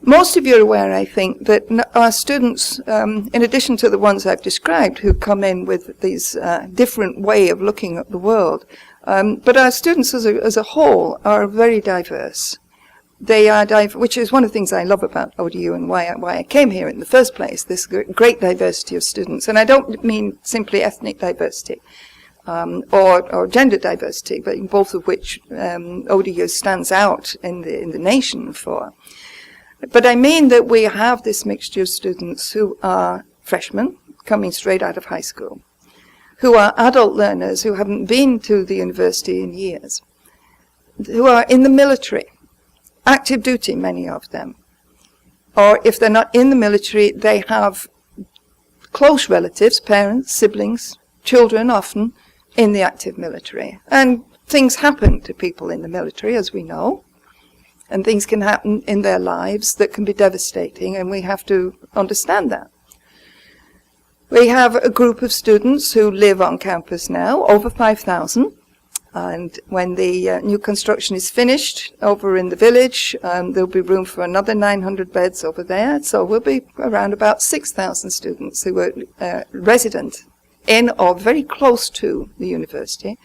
Most of you are aware, I think, that our students, in addition to the ones I've described, who come in with these different way of looking at the world, but our students as a whole are very diverse. They are which is one of the things I love about ODU and why I came here in the first place, this great diversity of students. And I don't mean simply ethnic diversity or gender diversity, but in both of which ODU stands out in the nation for. But I mean that we have this mixture of students who are freshmen coming straight out of high school, who are adult learners who haven't been to the university in years, who are in the military, active duty, many of them. Or if they're not in the military, they have close relatives, parents, siblings, children often, in the active military. And things happen to people in the military, as we know. And things can happen in their lives that can be devastating, and we have to understand that. We have a group of students who live on campus now, over 5,000. And when the new construction is finished over in the village, there'll be room for another 900 beds over there. So we'll be around about 6,000 students who are resident in or very close to the university.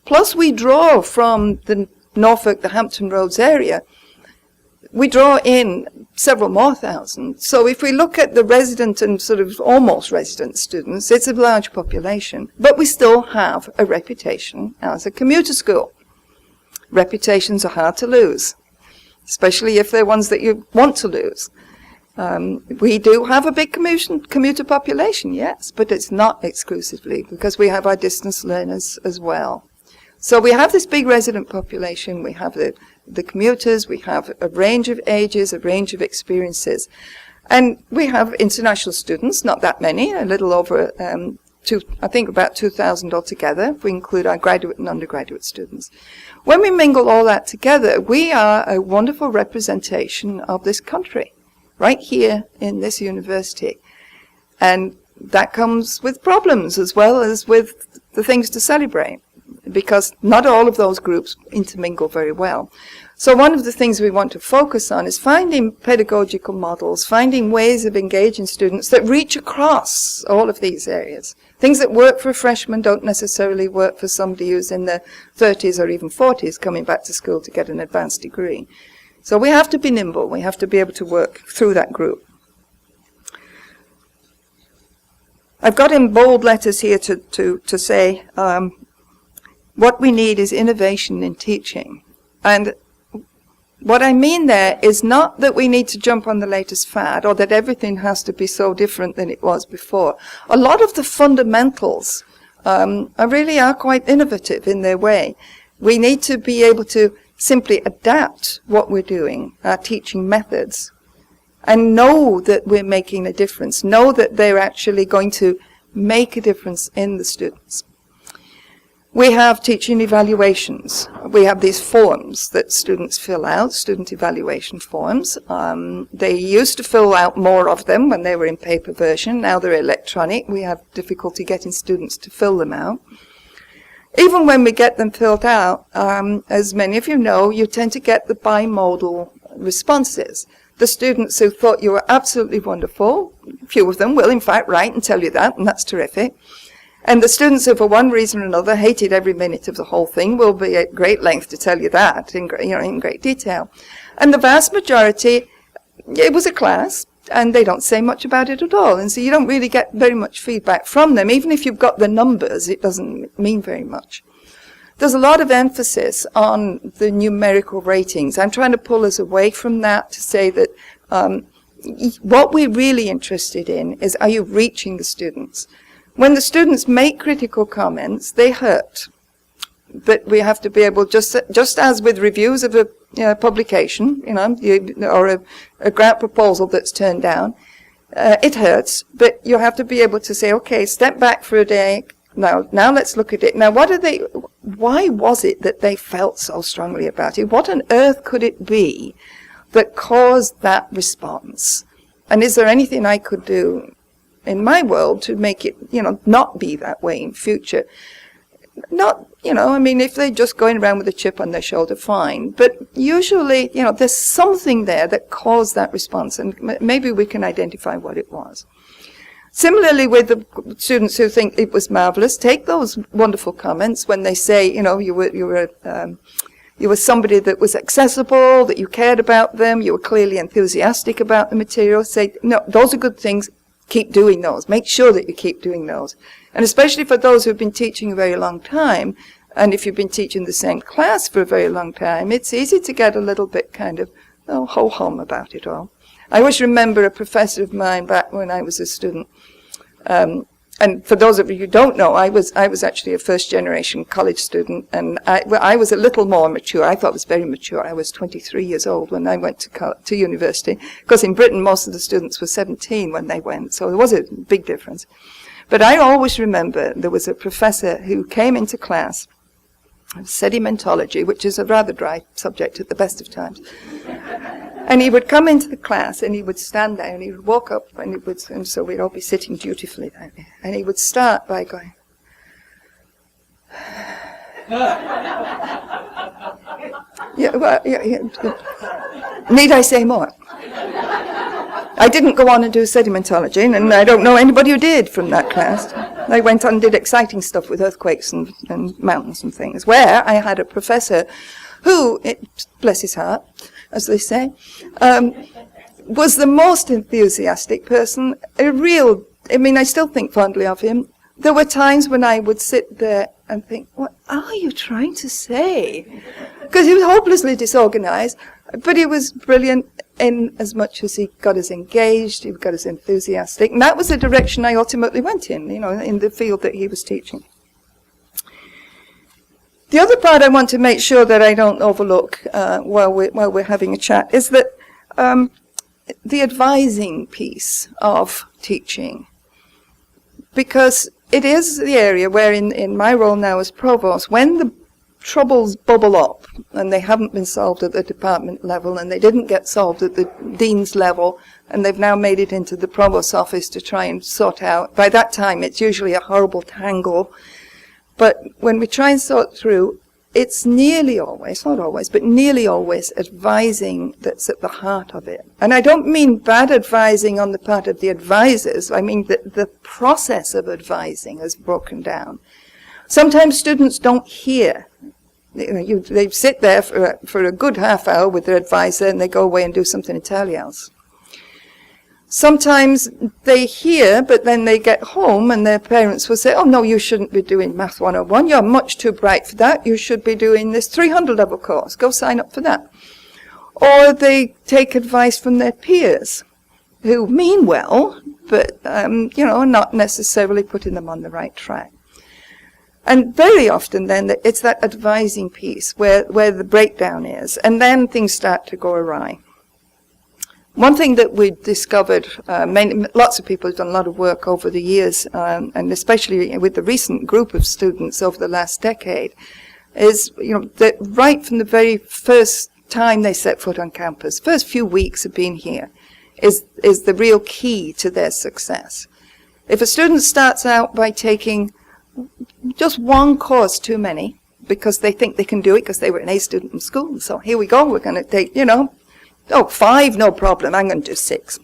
Plus we draw from the Norfolk, the Hampton Roads area, we draw in several more thousand. So if we look at the resident and sort of almost resident students, it's a large population. But we still have a reputation as a commuter school. Reputations are hard to lose, especially if they're ones that you want to lose. We do have a big commuter population, yes, but it's not exclusively, because we have our distance learners as well. So we have this big resident population, we have the commuters, we have a range of ages, a range of experiences. And we have international students, not that many, a little over, I think about 2,000 altogether, if we include our graduate and undergraduate students. When we mingle all that together, we are a wonderful representation of this country, right here in this university. And that comes with problems as well as with the things to celebrate, because not all of those groups intermingle very well. So one of the things we want to focus on is finding pedagogical models, finding ways of engaging students that reach across all of these areas. Things that work for a freshman don't necessarily work for somebody who's in their 30s or even 40s coming back to school to get an advanced degree. So we have to be nimble. We have to be able to work through that group. I've got in bold letters here to say what we need is innovation in teaching. And what I mean there is not that we need to jump on the latest fad or that everything has to be so different than it was before. A lot of the fundamentals really are quite innovative in their way. We need to be able to simply adapt what we're doing, our teaching methods, and know that we're making a difference, know that they're actually going to make a difference in the students. We have teaching evaluations. We have these forms that students fill out, student evaluation forms. They used to fill out more of them when they were in paper version. Now they're electronic. We have difficulty getting students to fill them out. Even when we get them filled out, as many of you know, you tend to get the bimodal responses. The students who thought you were absolutely wonderful, a few of them will in fact write and tell you that, and that's terrific. And the students who, for one reason or another, hated every minute of the whole thing will be at great length to tell you that in great detail. And the vast majority, it was a class, and they don't say much about it at all. And so you don't really get very much feedback from them. Even if you've got the numbers, it doesn't mean very much. There's a lot of emphasis on the numerical ratings. I'm trying to pull us away from that to say that what we're really interested in is, are you reaching the students? When the students make critical comments, they hurt. But we have to be able, just as with reviews of a publication, or a grant proposal that's turned down, it hurts. But you have to be able to say, okay, step back for a day. Now let's look at it. Now, why was it that they felt so strongly about it? What on earth could it be that caused that response? And is there anything I could do in my world to make it, not be that way in future? Not, I mean, if they're just going around with a chip on their shoulder, fine. But usually, there's something there that caused that response, and maybe we can identify what it was. Similarly, with the students who think it was marvelous, take those wonderful comments when they say, you were somebody that was accessible, that you cared about them, you were clearly enthusiastic about the material. Say, no, those are good things. Keep doing those. Make sure that you keep doing those. And especially for those who've been teaching a very long time, and if you've been teaching the same class for a very long time, it's easy to get a little bit kind of ho-hum about it all. I always remember a professor of mine back when I was a student. And for those of you who don't know, I was actually a first-generation college student, and I was a little more mature. I thought I was very mature. I was 23 years old when I went to university, because in Britain most of the students were 17 when they went, so there was a big difference. But I always remember there was a professor who came into class, sedimentology, which is a rather dry subject at the best of times. And he would come into the class and he would stand there and he would walk up and so we'd all be sitting dutifully there. And he would start by going, need I say more? I didn't go on and do sedimentology, and I don't know anybody who did from that class. I went on and did exciting stuff with earthquakes and mountains and things, where I had a professor who, bless his heart, as they say, was the most enthusiastic person, I still think fondly of him. There were times when I would sit there and think, what are you trying to say? Because he was hopelessly disorganized, but he was brilliant in as much as he got us engaged, he got us enthusiastic, and that was the direction I ultimately went in the field that he was teaching. The other part I want to make sure that I don't overlook while we're having a chat is that the advising piece of teaching, because it is the area where in my role now as provost, when the troubles bubble up and they haven't been solved at the department level and they didn't get solved at the dean's level and they've now made it into the provost's office to try and sort out, by that time it's usually a horrible tangle. But when we try and sort through, it's nearly always, not always, but nearly always advising that's at the heart of it. And I don't mean bad advising on the part of the advisors. I mean that the process of advising has broken down. Sometimes students don't hear. They sit there for a good half hour with their advisor and they go away and do something entirely else. Sometimes they hear, but then they get home and their parents will say, oh no, you shouldn't be doing Math 101, you're much too bright for that, you should be doing this 300 level course, go sign up for that. Or they take advice from their peers, who mean well, but are not necessarily putting them on the right track. And very often then, it's that advising piece where the breakdown is, and then things start to go awry. One thing that we discovered, lots of people have done a lot of work over the years, and especially with the recent group of students over the last decade, is that right from the very first time they set foot on campus, first few weeks of being here, is the real key to their success. If a student starts out by taking just one course too many, because they think they can do it because they were an A student in school, so here we go, we're going to take, 5, no problem, I'm going to do 6.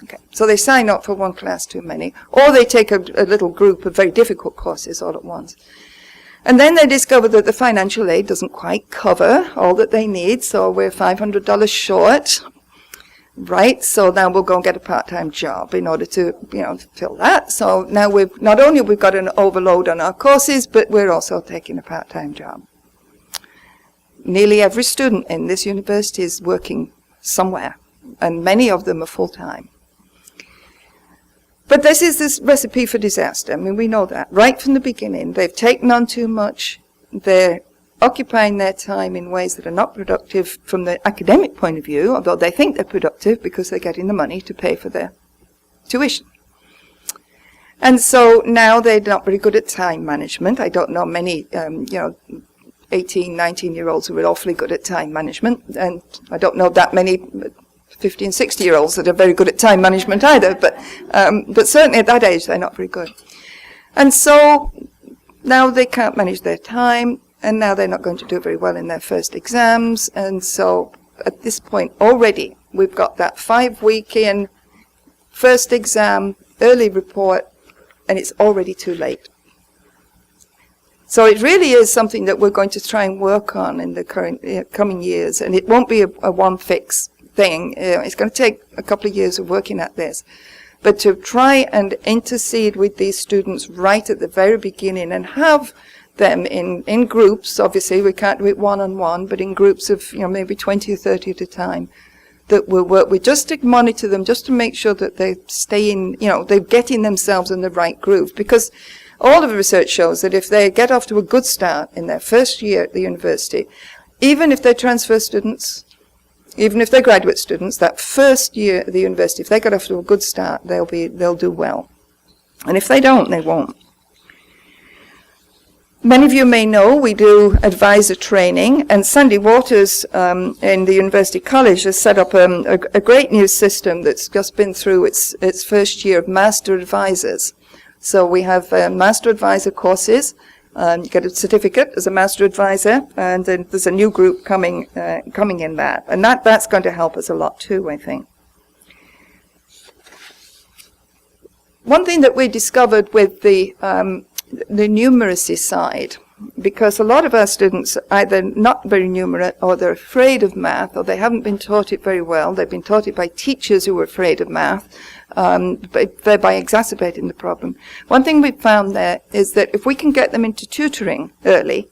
Okay, so they sign up for one class too many, or they take a little group of very difficult courses all at once. And then they discover that the financial aid doesn't quite cover all that they need, so we're $500 short. Right, so now we'll go and get a part-time job in order to, fill that. So now we've got an overload on our courses, but we're also taking a part-time job. Nearly every student in this university is working somewhere, and many of them are full-time. But this recipe for disaster. I mean, we know that. Right from the beginning, they've taken on too much. They're occupying their time in ways that are not productive from the academic point of view, although they think they're productive because they're getting the money to pay for their tuition. And so now they're not very good at time management. I don't know many, 18, 19-year-olds who are awfully good at time management, and I don't know that many 50 and 60-year-olds that are very good at time management either, but certainly at that age they're not very good. And so now they can't manage their time, and now they're not going to do very well in their first exams, and so at this point already we've got that 5-week in, first exam, early report, and it's already too late. So it really is something that we're going to try and work on in the coming years, and it won't be a one-fix thing. It's going to take a couple of years of working at this. But to try and intercede with these students right at the very beginning and have them in groups, obviously we can't do it one-on-one, but in groups of maybe 20 or 30 at a time, that we'll work with just to monitor them, just to make sure that they stay in, they're getting themselves in the right groove. Because all of the research shows that if they get off to a good start in their first year at the university, even if they're transfer students, even if they're graduate students, that first year at the university, if they get off to a good start, they'll do well. And if they don't, they won't. Many of you may know we do advisor training, and Sandy Waters in the University College has set up a great new system that's just been through its first year of master advisors. So we have master advisor courses. You get a certificate as a master advisor, and then there's a new group coming in that. And that's going to help us a lot too, I think. One thing that we discovered with the numeracy side, because a lot of our students are either not very numerate, or they're afraid of math, or they haven't been taught it very well. They've been taught it by teachers who are afraid of math, thereby exacerbating the problem. One thing we've found there is that if we can get them into tutoring early,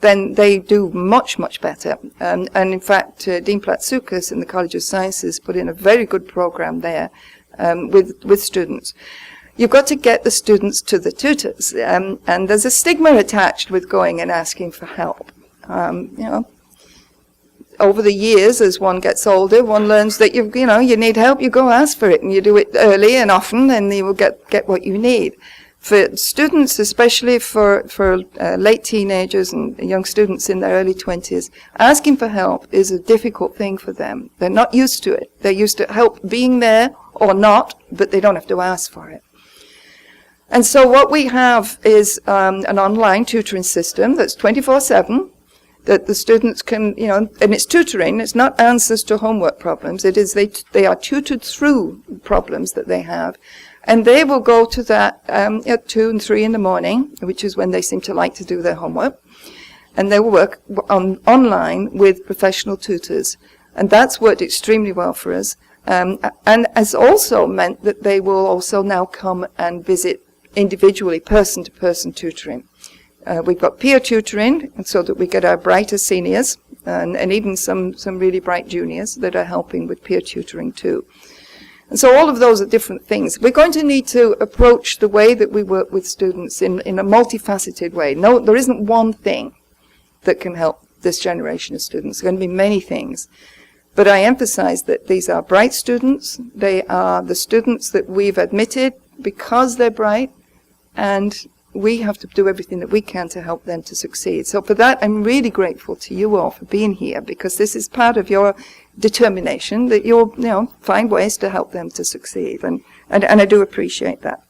then they do much, much better. And in fact, Dean Platsoukas in the College of Sciences put in a very good program there with students. You've got to get the students to the tutors, and there's a stigma attached with going and asking for help. Over the years, as one gets older, one learns that you need help, you go ask for it, and you do it early and often, and you will get what you need. For students, especially for late teenagers and young students in their early 20s, asking for help is a difficult thing for them. They're not used to it. They're used to help being there or not, but they don't have to ask for it. And so what we have is an online tutoring system that's 24/7, that the students can, and it's tutoring. It's not answers to homework problems. It is they are tutored through problems that they have. And they will go to that at 2 and 3 in the morning, which is when they seem to like to do their homework. And they will work online with professional tutors. And that's worked extremely well for us. And has also meant that they will also now come and visit individually, person-to-person tutoring. We've got peer tutoring, and so that we get our brighter seniors and even some really bright juniors that are helping with peer tutoring too. And so all of those are different things. We're going to need to approach the way that we work with students in a multifaceted way. No, there isn't one thing that can help this generation of students. There are going to be many things. But I emphasize that these are bright students. They are the students that we've admitted because they're bright, and we have to do everything that we can to help them to succeed. So for that, I'm really grateful to you all for being here, because this is part of your determination that you'll find ways to help them to succeed, and I do appreciate that.